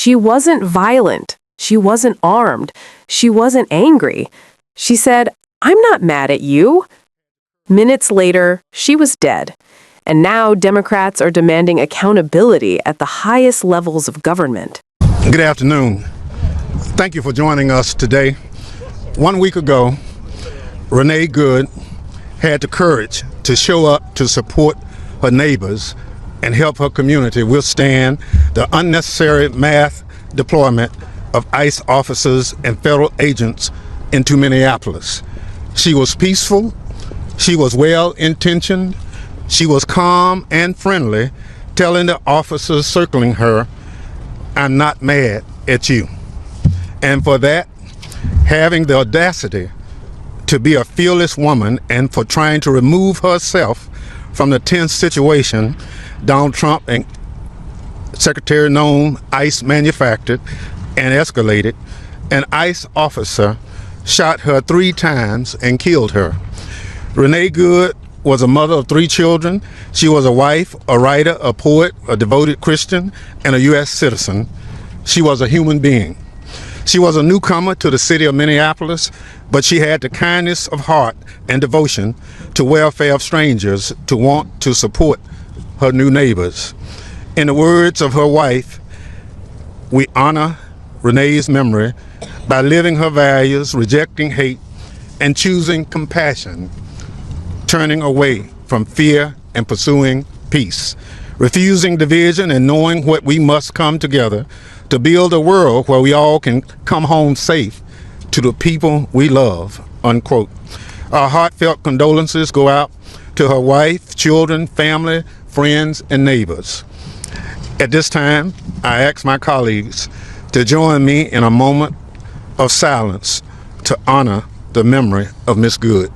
She wasn't violent. She wasn't armed. She wasn't angry. She said, "I'm not mad at you." Minutes later, she was dead. And now Democrats are demanding accountability at the highest levels of government. Good afternoon. Thank you for joining us today. 1 week ago, Renee Good had the courage to show up to support her neighbors and help her community withstand the unnecessary mass deployment of ICE officers and federal agents into Minneapolis. She was peaceful, she was well-intentioned, she was calm and friendly, telling the officers circling her, "I'm not mad at you." And for that, having the audacity to be a fearless woman and for trying to remove herself from the tense situation Donald Trump and Secretary Noem ICE manufactured and escalated, an ICE officer shot her 3 times and killed her. Renee Good was a mother of 3 children. She was a wife, a writer, a poet, a devoted Christian, and a U.S. citizen. She was a human being. She was a newcomer to the city of Minneapolis, but she had the kindness of heart and devotion to welfare of strangers to want to support her new neighbors. In the words of her wife, we honor Renee's memory by living her values, rejecting hate, and choosing compassion, turning away from fear and pursuing peace, refusing division and knowing what we must come together to build a world where we all can come home safe to the people we love, unquote. Our heartfelt condolences go out to her wife, children, family, friends, and neighbors. At this time, I ask my colleagues to join me in a moment of silence to honor the memory of Miss Good.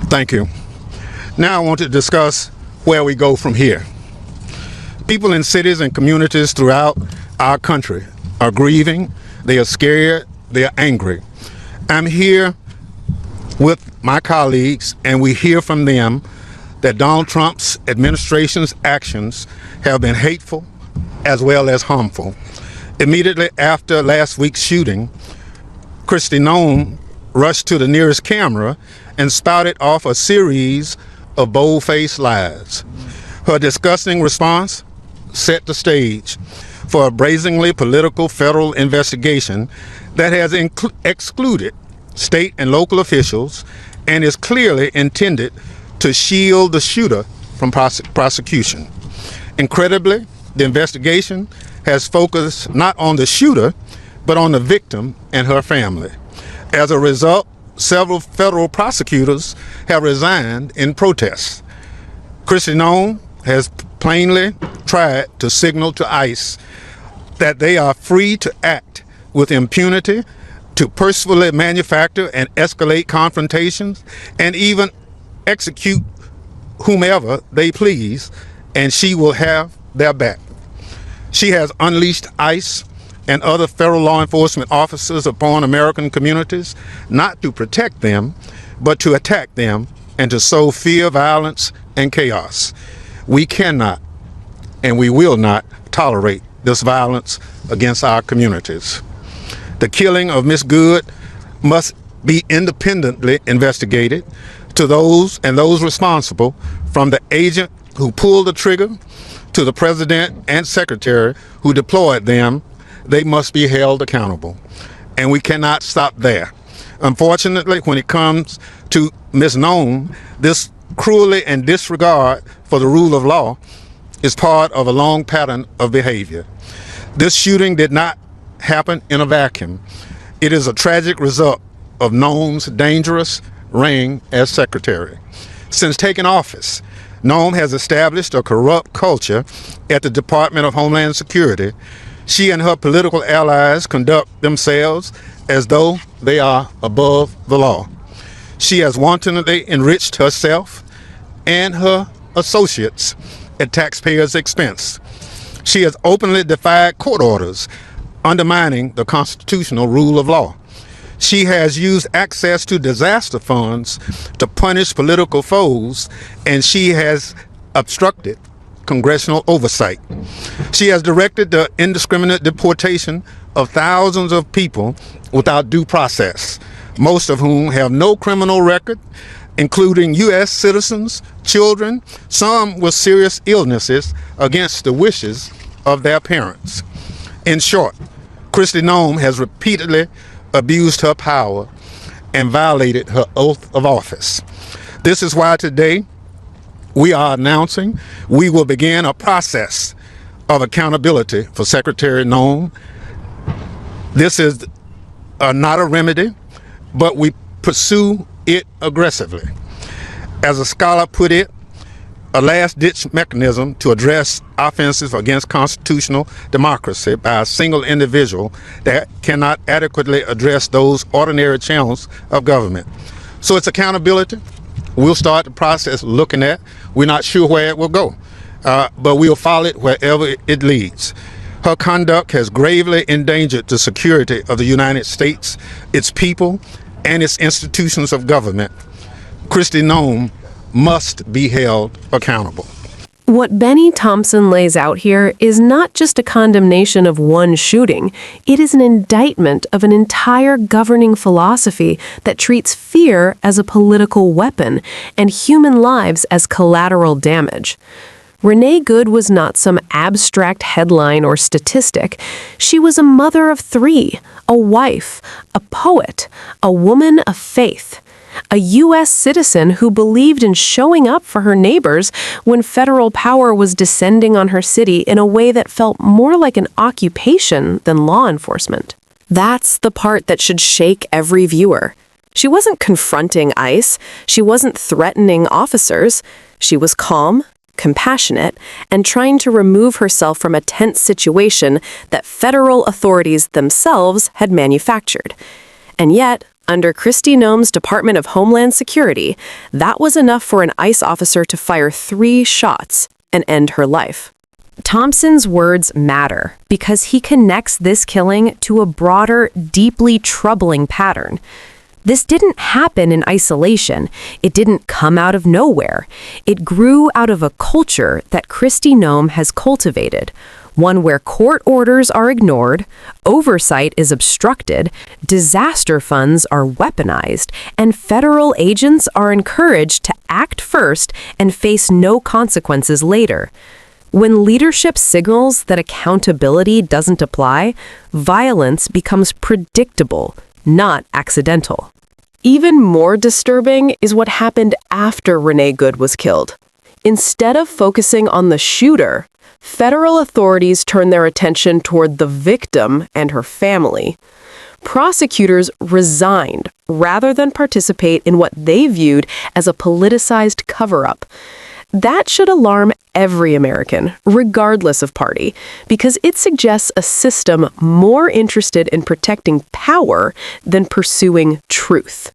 Thank you. Now I want to discuss where we go from here. People in cities and communities throughout our country are grieving, they are scared, they are angry. I'm here with my colleagues, and we hear from them that Donald Trump's administration's actions have been hateful as well as harmful. Immediately after last week's shooting, Kristi Noem rushed to the nearest camera and spouted off a series of bold-faced lies. Her disgusting response set the stage for a brazenly political federal investigation that has excluded state and local officials and is clearly intended to shield the shooter from prosecution. Incredibly, the investigation has focused not on the shooter, but on the victim and her family. As a result, several federal prosecutors have resigned in protest. Kristi Noem has plainly tried to signal to ICE that they are free to act with impunity, to purposefully manufacture and escalate confrontations, and even execute whomever they please, and she will have their back. She has unleashed ICE and other federal law enforcement officers upon American communities, not to protect them, but to attack them and to sow fear, violence, and chaos. We cannot and we will not tolerate this violence against our communities. The killing of Miss Good must be independently investigated to those responsible, from the agent who pulled the trigger to the president and secretary who deployed them. They must be held accountable. And we cannot stop there. Unfortunately, when it comes to Ms. Noem, this cruelty and disregard for the rule of law is part of a long pattern of behavior. This shooting did not happen in a vacuum. It is a tragic result of Noem's dangerous reign as secretary. Since taking office, Noem has established a corrupt culture at the Department of Homeland Security. She and her political allies conduct themselves as though they are above the law. She has wantonly enriched herself and her associates at taxpayers' expense. She has openly defied court orders, undermining the constitutional rule of law. She has used access to disaster funds to punish political foes, and she has obstructed congressional oversight. She has directed the indiscriminate deportation of thousands of people without due process, most of whom have no criminal record, including U.S. citizens, children, some with serious illnesses against the wishes of their parents. In short, Kristi Noem has repeatedly abused her power and violated her oath of office. This is why today we are announcing we will begin a process of accountability for Secretary Noem. This is not a remedy, but we pursue it aggressively. As a scholar put it, a last-ditch mechanism to address offenses against constitutional democracy by a single individual that cannot adequately address those ordinary channels of government. So it's accountability. We'll start the process looking at. We're not sure where it will go, but we'll follow it wherever it leads. Her conduct has gravely endangered the security of the United States, its people, and its institutions of government. Kristi Noem must be held accountable. What Bennie Thompson lays out here is not just a condemnation of one shooting. It is an indictment of an entire governing philosophy that treats fear as a political weapon and human lives as collateral damage. Renee Good was not some abstract headline or statistic. She was a mother of 3, a wife, a poet, a woman of faith, a U.S. citizen who believed in showing up for her neighbors when federal power was descending on her city in a way that felt more like an occupation than law enforcement. That's the part that should shake every viewer. She wasn't confronting ICE. She wasn't threatening officers. She was calm, compassionate, and trying to remove herself from a tense situation that federal authorities themselves had manufactured. And yet, under Kristi Noem's Department of Homeland Security, that was enough for an ICE officer to fire 3 shots and end her life. Thompson's words matter because he connects this killing to a broader, deeply troubling pattern. This didn't happen in isolation. It didn't come out of nowhere. It grew out of a culture that Kristi Noem has cultivated, one where court orders are ignored, oversight is obstructed, disaster funds are weaponized, and federal agents are encouraged to act first and face no consequences later. When leadership signals that accountability doesn't apply, violence becomes predictable, not accidental. Even more disturbing is what happened after Renee Good was killed. Instead of focusing on the shooter, federal authorities turned their attention toward the victim and her family. Prosecutors resigned rather than participate in what they viewed as a politicized cover-up. That should alarm every American, regardless of party, because it suggests a system more interested in protecting power than pursuing truth.